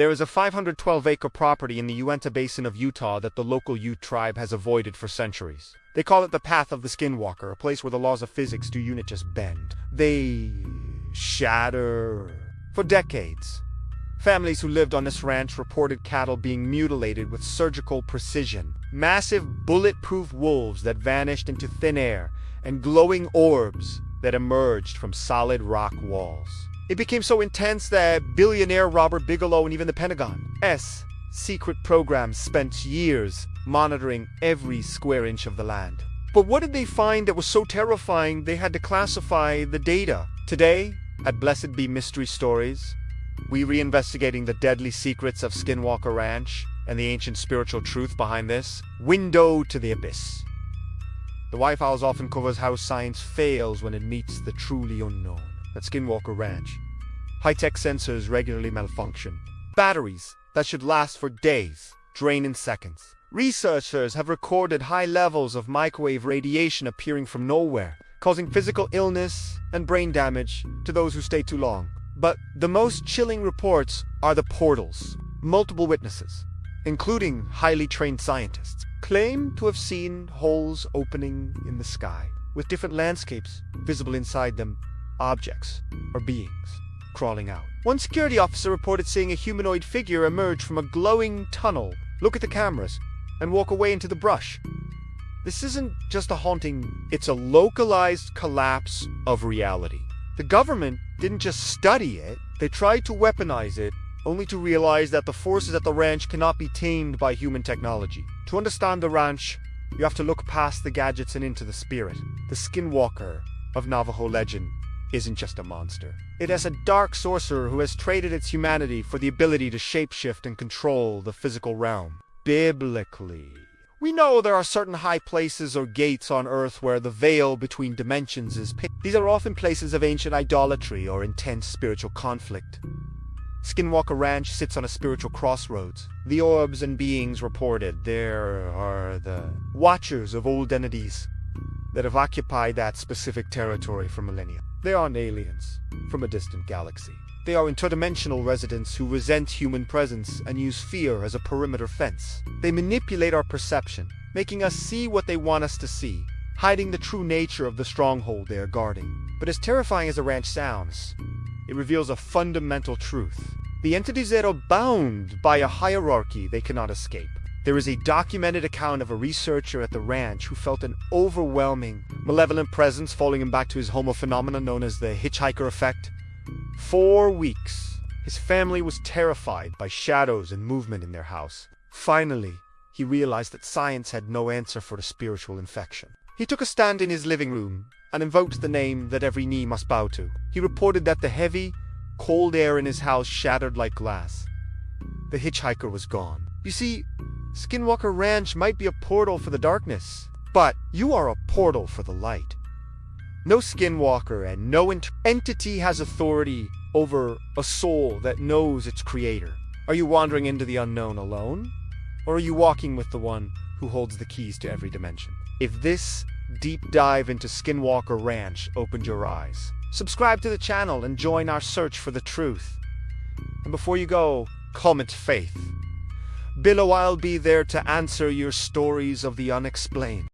There is a 512-acre property in the Uinta Basin of Utah that the local Ute tribe has avoided for centuries. They call it the Path of the Skinwalker, a place where the laws of physics do not just bend. They shatter. For decades, families who lived on this ranch reported cattle being mutilated with surgical precision. Massive bulletproof wolves that vanished into thin air, and glowing orbs that emerged from solid rock walls. It became so intense that billionaire Robert Bigelow and even the Pentagon's secret programs spent years monitoring every square inch of the land. But what did they find that was so terrifying they had to classify the data? Today, at Blessed Be Mystery Stories, we reinvestigating the deadly secrets of Skinwalker Ranch and the ancient spiritual truth behind this window to the abyss. The White Files often covers how science fails when it meets the truly unknown. At Skinwalker Ranch, high-tech sensors regularly malfunction. Batteries that should last for days drain in seconds. Researchers have recorded high levels of microwave radiation appearing from nowhere, causing physical illness and brain damage to those who stay too long. But the most chilling reports are the portals. Multiple witnesses, including highly trained scientists, claim to have seen holes opening in the sky, with different landscapes visible inside them, objects or beings crawling out. One security officer reported seeing a humanoid figure emerge from a glowing tunnel, look at the cameras, and walk away into the brush. This isn't just a haunting, it's a localized collapse of reality. The government didn't just study it, they tried to weaponize it, only to realize that the forces at the ranch cannot be tamed by human technology. To understand the ranch, you have to look past the gadgets and into the spirit. The Skinwalker of Navajo legend isn't just a monster. It is a dark sorcerer who has traded its humanity for the ability to shapeshift and control the physical realm. Biblically, we know there are certain high places or gates on Earth where the veil between dimensions is These are often places of ancient idolatry or intense spiritual conflict. Skinwalker Ranch sits on a spiritual crossroads. The orbs and beings reported there are the watchers of old entities that have occupied that specific territory for millennia. They aren't aliens from a distant galaxy. They are interdimensional residents who resent human presence and use fear as a perimeter fence. They manipulate our perception, making us see what they want us to see, hiding the true nature of the stronghold they are guarding. But as terrifying as the ranch sounds, it reveals a fundamental truth. The entities that are bound by a hierarchy they cannot escape. There is a documented account of a researcher at the ranch who felt an overwhelming, malevolent presence following him back to his homo phenomenon known as the hitchhiker effect. 4 weeks, his family was terrified by shadows and movement in their house. Finally, he realized that science had no answer for the spiritual infection. He took a stand in his living room and invoked the name that every knee must bow to. He reported that the heavy, cold air in his house shattered like glass. The hitchhiker was gone. You see, Skinwalker Ranch might be a portal for the darkness, but you are a portal for the light. No Skinwalker and no entity has authority over a soul that knows its creator. Are you wandering into the unknown alone? Or are you walking with the one who holds the keys to every dimension? If this deep dive into Skinwalker Ranch opened your eyes, subscribe to the channel and join our search for the truth. And before you go, comment faith. Below I'll be there to answer your stories of the unexplained.